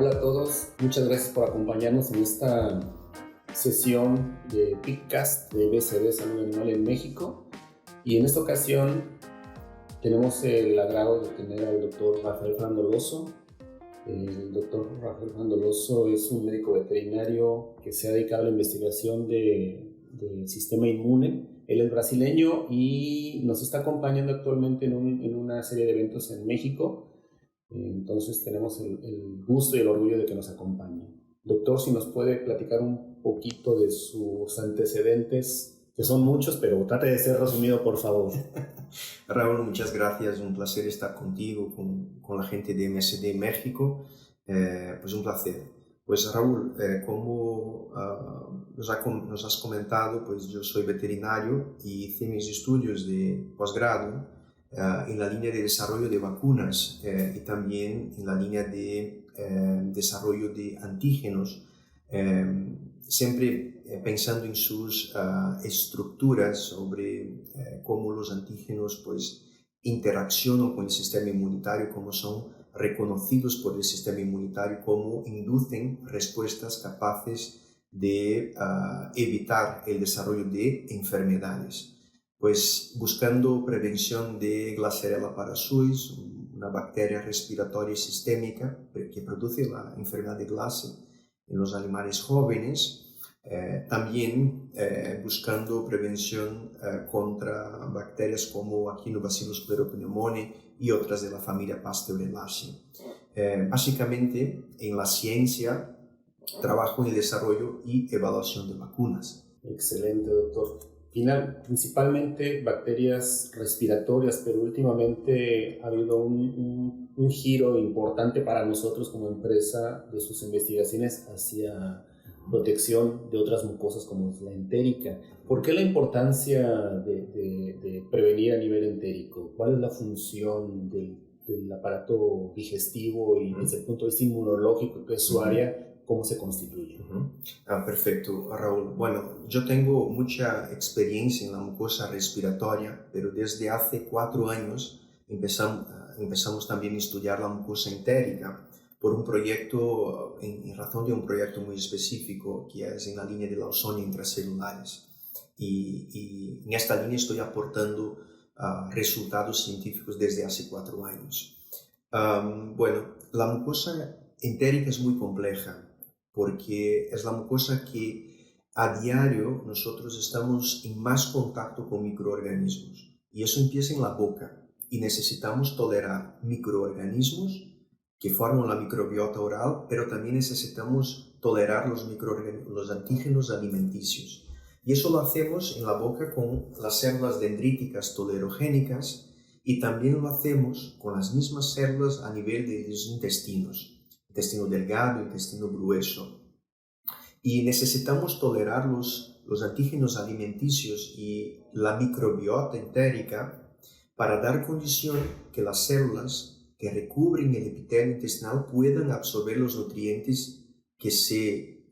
Hola a todos, muchas gracias por acompañarnos en esta sesión de PICCAST de BCD Salud Animal en México. Y en esta ocasión tenemos el agrado de tener al doctor Rafael Frandoloso. El doctor Rafael Frandoloso es un médico veterinario que se ha dedicado a la investigación del sistema inmune. Él es brasileño y nos está acompañando actualmente en una serie de eventos en México. Entonces tenemos el gusto y el orgullo de que nos acompañe. Doctor, si nos puede platicar un poquito de sus antecedentes, que son muchos, pero trate de ser resumido, por favor. Raúl, muchas gracias, un placer estar contigo, con la gente de MSD México, pues un placer. Pues Raúl, como nos has comentado, pues yo soy veterinario y hice mis estudios de posgrado en la línea de desarrollo de vacunas y también en la línea de desarrollo de antígenos, siempre pensando en sus estructuras sobre cómo los antígenos pues, interaccionan con el sistema inmunitario, cómo son reconocidos por el sistema inmunitario, cómo inducen respuestas capaces de evitar el desarrollo de enfermedades. Pues buscando prevención de Glasserella parasuis, una bacteria respiratoria sistémica que produce la enfermedad de Glasse en los animales jóvenes, también buscando prevención contra bacterias como Aqinobacillus pleuropneumoniae y otras de la familia Pasteurelaceae. Básicamente, en la ciencia, trabajo en el desarrollo y evaluación de vacunas. Excelente, doctor. Principalmente bacterias respiratorias, pero últimamente ha habido un giro importante para nosotros como empresa de sus investigaciones hacia protección de otras mucosas como la entérica. ¿Por qué la importancia de prevenir a nivel entérico? ¿Cuál es la función del aparato digestivo y desde el punto de vista inmunológico, que es su área? ¿Cómo se constituye? Perfecto, Raúl. Bueno, yo tengo mucha experiencia en la mucosa respiratoria, pero desde hace 4 años empezamos también a estudiar la mucosa entérica por un proyecto, en razón de un proyecto muy específico que es en la línea de Lawsonia intracelulares. Y en esta línea estoy aportando resultados científicos desde hace 4 años. Bueno, la mucosa entérica es muy compleja, porque es la mucosa que a diario nosotros estamos en más contacto con microorganismos. Y eso empieza en la boca. Y necesitamos tolerar microorganismos que forman la microbiota oral, pero también necesitamos tolerar los antígenos alimenticios. Y eso lo hacemos en la boca con las células dendríticas tolerogénicas y también lo hacemos con las mismas células a nivel de los intestinos. Intestino delgado, intestino grueso. Y necesitamos tolerar los antígenos alimenticios y la microbiota entérica para dar condición que las células que recubren el epitelio intestinal puedan absorber los nutrientes que se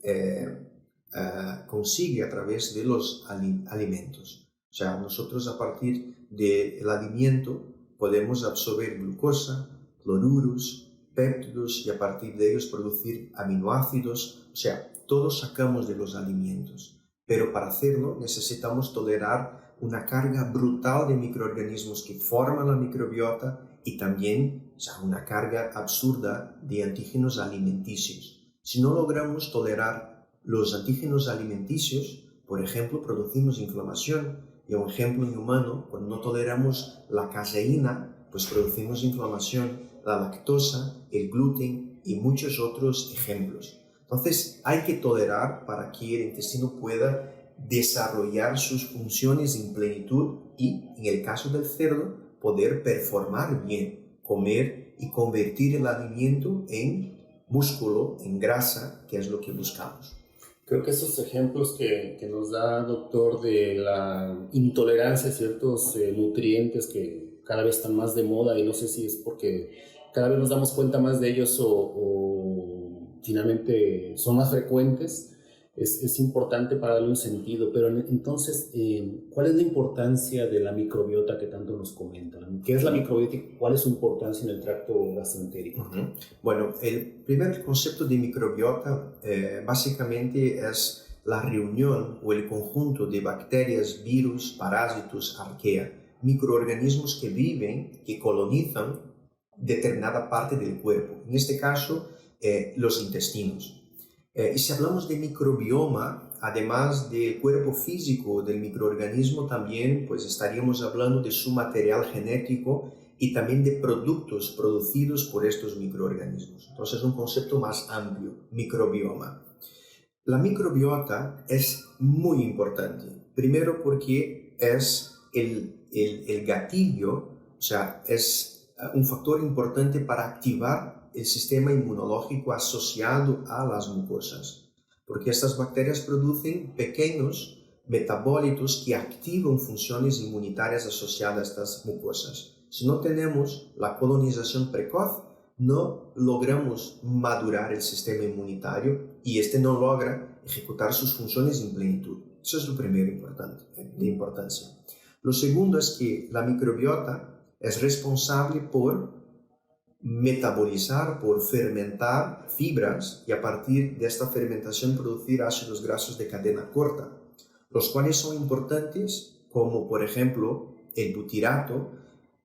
consigue a través de los alimentos. O sea, nosotros a partir del alimento podemos absorber glucosa, cloruros, péptidos y a partir de ellos producir aminoácidos, o sea, todos sacamos de los alimentos. Pero para hacerlo necesitamos tolerar una carga brutal de microorganismos que forman la microbiota y también una carga absurda de antígenos alimenticios. Si no logramos tolerar los antígenos alimenticios, por ejemplo, producimos inflamación. Y un ejemplo en humano, cuando no toleramos la caseína, pues producimos inflamación, la lactosa, el gluten y muchos otros ejemplos. Entonces hay que tolerar para que el intestino pueda desarrollar sus funciones en plenitud y, en el caso del cerdo, poder performar bien, comer y convertir el alimento en músculo, en grasa, que es lo que buscamos. Creo que esos ejemplos que nos da, doctor, de la intolerancia a ciertos nutrientes que cada vez están más de moda, y no sé si es porque cada vez nos damos cuenta más de ellos o finalmente son más frecuentes, es importante para darle un sentido, pero entonces, ¿cuál es la importancia de la microbiota que tanto nos comentan? ¿Qué es la microbiota y cuál es su importancia en el tracto gastroentérico? Bueno, el primer concepto de microbiota básicamente es la reunión o el conjunto de bacterias, virus, parásitos, arquea, microorganismos que viven, que colonizan determinada parte del cuerpo, en este caso los intestinos. Y si hablamos de microbioma, además del cuerpo físico del microorganismo, también pues estaríamos hablando de su material genético y también de productos producidos por estos microorganismos. Entonces, un concepto más amplio, microbioma. La microbiota es muy importante, primero porque es el gatillo, o sea, es un factor importante para activar el sistema inmunológico asociado a las mucosas, porque estas bacterias producen pequeños metabolitos que activan funciones inmunitarias asociadas a estas mucosas. Si no tenemos la colonización precoz, no logramos madurar el sistema inmunitario y este no logra ejecutar sus funciones en plenitud. Eso es lo primero de importancia. Lo segundo es que la microbiota es responsable por metabolizar, por fermentar fibras y a partir de esta fermentación producir ácidos grasos de cadena corta, los cuales son importantes como por ejemplo el butirato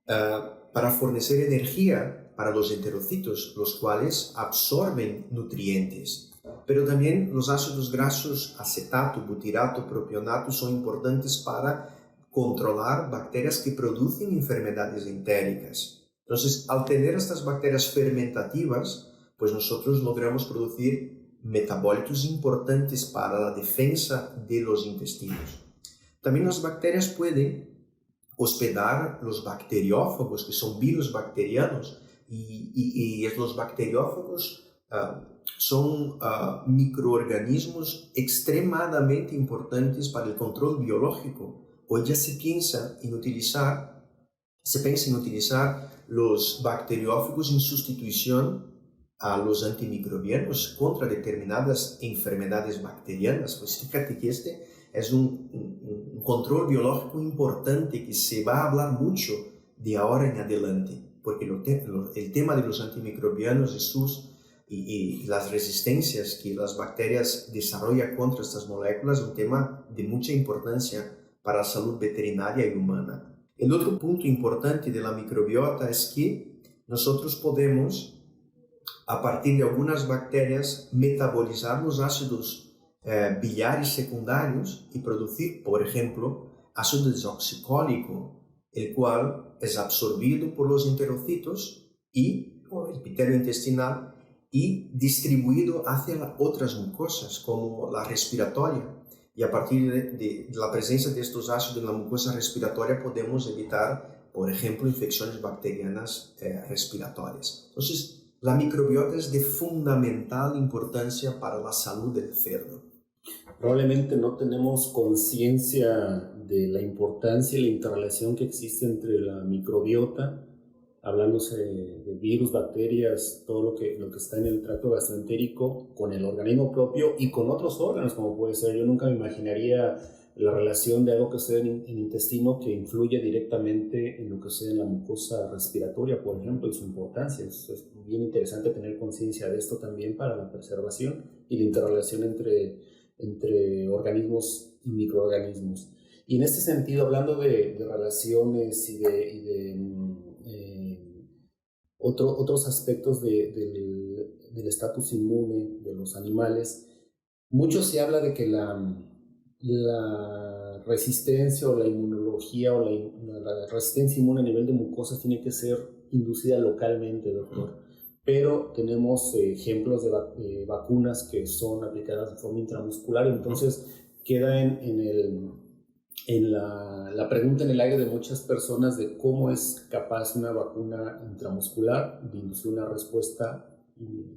para fornecer energía para los enterocitos, los cuales absorben nutrientes. Pero también los ácidos grasos acetato, butirato, propionato son importantes para controlar bacterias que producen enfermedades entéricas. Entonces, al tener estas bacterias fermentativas, pues nosotros logramos producir metabolitos importantes para la defensa de los intestinos. También las bacterias pueden hospedar los bacteriófagos, que son virus bacterianos, y los bacteriófagos son microorganismos extremadamente importantes para el control biológico. Hoy ya se piensa en utilizar los bacteriófagos en sustitución a los antimicrobianos contra determinadas enfermedades bacterianas. Pues fíjate que este es un control biológico importante que se va a hablar mucho de ahora en adelante, porque el tema de los antimicrobianos y las resistencias que las bacterias desarrollan contra estas moléculas es un tema de mucha importancia para la salud veterinaria y humana. El otro punto importante de la microbiota es que nosotros podemos, a partir de algunas bacterias, metabolizar los ácidos biliares secundarios y producir, por ejemplo, ácido desoxicólico, el cual es absorbido por los enterocitos por el epitelio intestinal y distribuido hacia otras mucosas, como la respiratoria. Y a partir de la presencia de estos ácidos en la mucosa respiratoria podemos evitar, por ejemplo, infecciones bacterianas respiratorias. Entonces, la microbiota es de fundamental importancia para la salud del cerdo. Probablemente no tenemos conciencia de la importancia y la interrelación que existe entre la microbiota, hablándose de virus, bacterias, todo lo que está en el tracto gastroentérico, con el organismo propio y con otros órganos, como puede ser. Yo nunca me imaginaría la relación de algo que sucede en el intestino que influye directamente en lo que sucede en la mucosa respiratoria, por ejemplo, y su importancia. Es bien interesante tener conciencia de esto también para la preservación y la interrelación entre organismos y microorganismos. Y en este sentido, hablando de relaciones y de otros aspectos del estatus inmune de los animales, mucho se habla de que la resistencia o la inmunología o la resistencia inmune a nivel de mucosas tiene que ser inducida localmente, doctor. Pero tenemos ejemplos de vacunas que son aplicadas de forma intramuscular, entonces queda en la pregunta en el aire de muchas personas de cómo es capaz una vacuna intramuscular de inducir una respuesta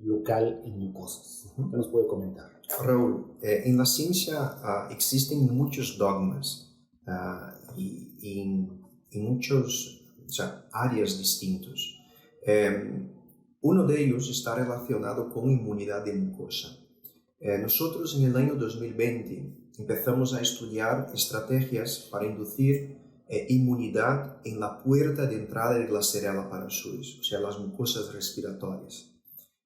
local en mucosas. ¿Qué nos puede comentar? Raúl, en la ciencia existen muchos dogmas y en muchas áreas distintas. Uno de ellos está relacionado con inmunidad de mucosa. Nosotros en el año 2020 empezamos a estudiar estrategias para inducir inmunidad en la puerta de entrada de Glasserella parasuis, o sea, las mucosas respiratorias.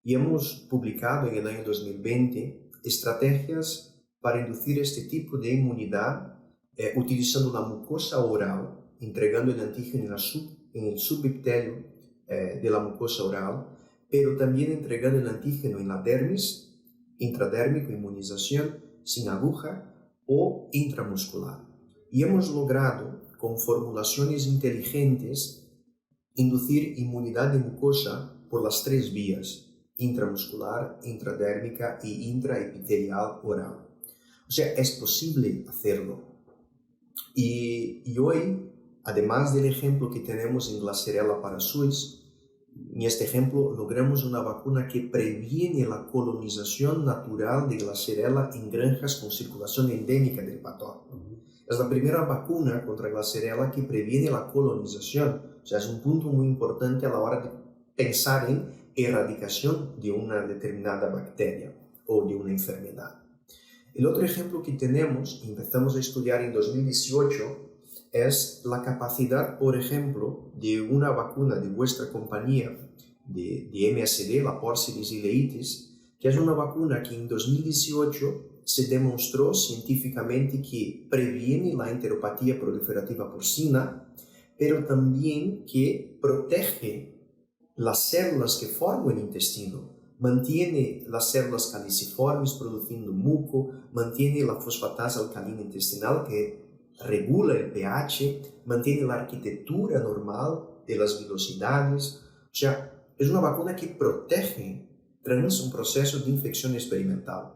Y hemos publicado en el año 2020 estrategias para inducir este tipo de inmunidad utilizando la mucosa oral, entregando el antígeno en el subepitelio de la mucosa oral, pero también entregando el antígeno en la dermis, intradérmico, inmunización sin aguja o intramuscular. Y hemos logrado, con formulaciones inteligentes, inducir inmunidad de mucosa por las 3 vías, intramuscular, intradérmica y intraepitelial oral. O sea, es posible hacerlo. Y hoy, además del ejemplo que tenemos en Glasserella parasuis, en este ejemplo logramos una vacuna que previene la colonización natural de Glasserella en granjas con circulación endémica del patógeno. Es la primera vacuna contra Glasserella que previene la colonización. O sea, es un punto muy importante a la hora de pensar en erradicación de una determinada bacteria o de una enfermedad. El otro ejemplo que tenemos, y empezamos a estudiar en 2018, es la capacidad, por ejemplo, de una vacuna de vuestra compañía, de MSD, la Porcellus ileitis, que es una vacuna que en 2018 se demostró científicamente que previene la enteropatía proliferativa porcina, pero también que protege las células que forman el intestino, mantiene las células caliciformes produciendo muco, mantiene la fosfatasa alcalina intestinal que regula el pH, mantiene la arquitectura normal de las velocidades. O sea, es una vacuna que protege tras un proceso de infección experimental.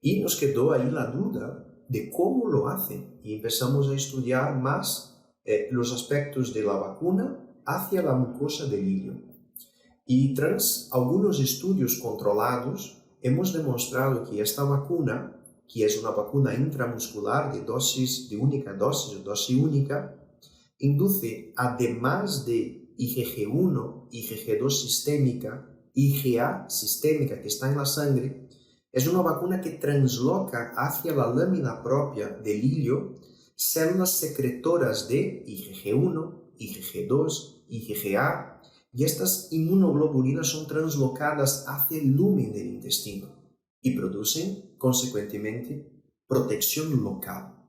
Y nos quedó ahí la duda de cómo lo hace. Y empezamos a estudiar más los aspectos de la vacuna hacia la mucosa del ilio. Y tras algunos estudios controlados, hemos demostrado que esta vacuna, que es una vacuna intramuscular de única dosis o dosis única, induce, además de IgG1, IgG2 sistémica, IgA sistémica que está en la sangre, es una vacuna que transloca hacia la lámina propia del ilio células secretoras de IgG1, IgG2, IgA, y estas inmunoglobulinas son translocadas hacia el lumen del intestino y producen, consecuentemente, protección local.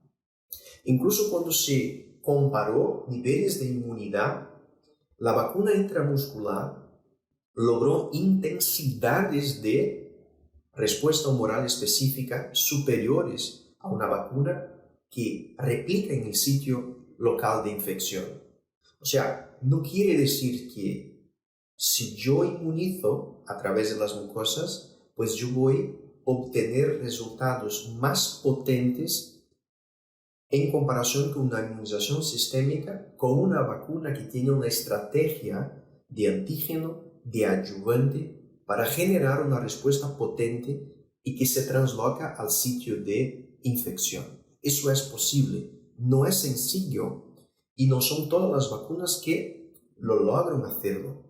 Incluso cuando se comparó niveles de inmunidad, la vacuna intramuscular logró intensidades de respuesta humoral específica superiores a una vacuna que replica en el sitio local de infección. O sea, no quiere decir que si yo inmunizo a través de las mucosas, pues yo voy a obtener resultados más potentes en comparación con una inmunización sistémica, con una vacuna que tiene una estrategia de antígeno, de adyuvante, para generar una respuesta potente y que se transloca al sitio de infección. Eso es posible, no es sencillo y no son todas las vacunas que lo logran hacerlo.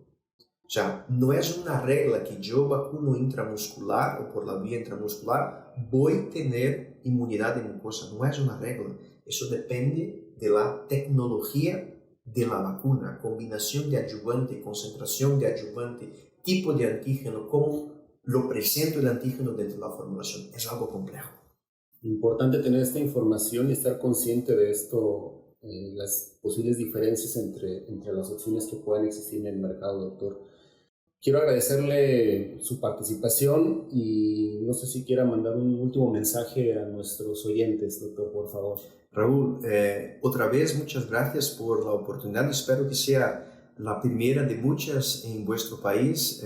O sea, no es una regla que yo vacuno intramuscular o por la vía intramuscular voy a tener inmunidad de mucosa. No es una regla. Eso depende de la tecnología de la vacuna, combinación de adyuvante, concentración de adyuvante, tipo de antígeno, cómo lo presento el antígeno dentro de la formulación. Es algo complejo. Importante tener esta información y estar consciente de esto, las posibles diferencias entre las opciones que puedan existir en el mercado, doctor. Quiero agradecerle su participación y no sé si quiera mandar un último mensaje a nuestros oyentes, doctor, por favor. Raúl, otra vez muchas gracias por la oportunidad. Espero que sea la primera de muchas en vuestro país.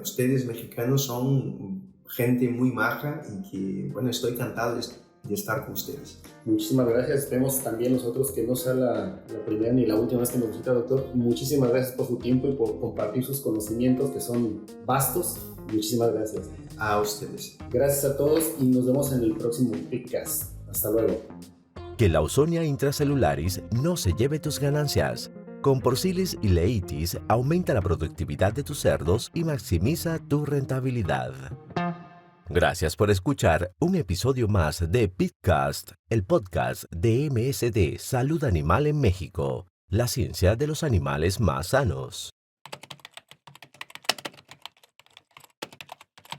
Ustedes mexicanos son gente muy maja y que, bueno, estoy encantado de estar con ustedes. Muchísimas gracias. Esperemos también nosotros que no sea la primera ni la última vez que nos visita, doctor. Muchísimas gracias por su tiempo y por compartir sus conocimientos que son vastos. Muchísimas gracias. A ustedes. Gracias a todos y nos vemos en el próximo Picast. Hasta luego. Que la Ausonia intracelularis no se lleve tus ganancias. Con Porcellus ileitis aumenta la productividad de tus cerdos y maximiza tu rentabilidad. Gracias por escuchar un episodio más de Pitcast, el podcast de MSD Salud Animal en México, la ciencia de los animales más sanos.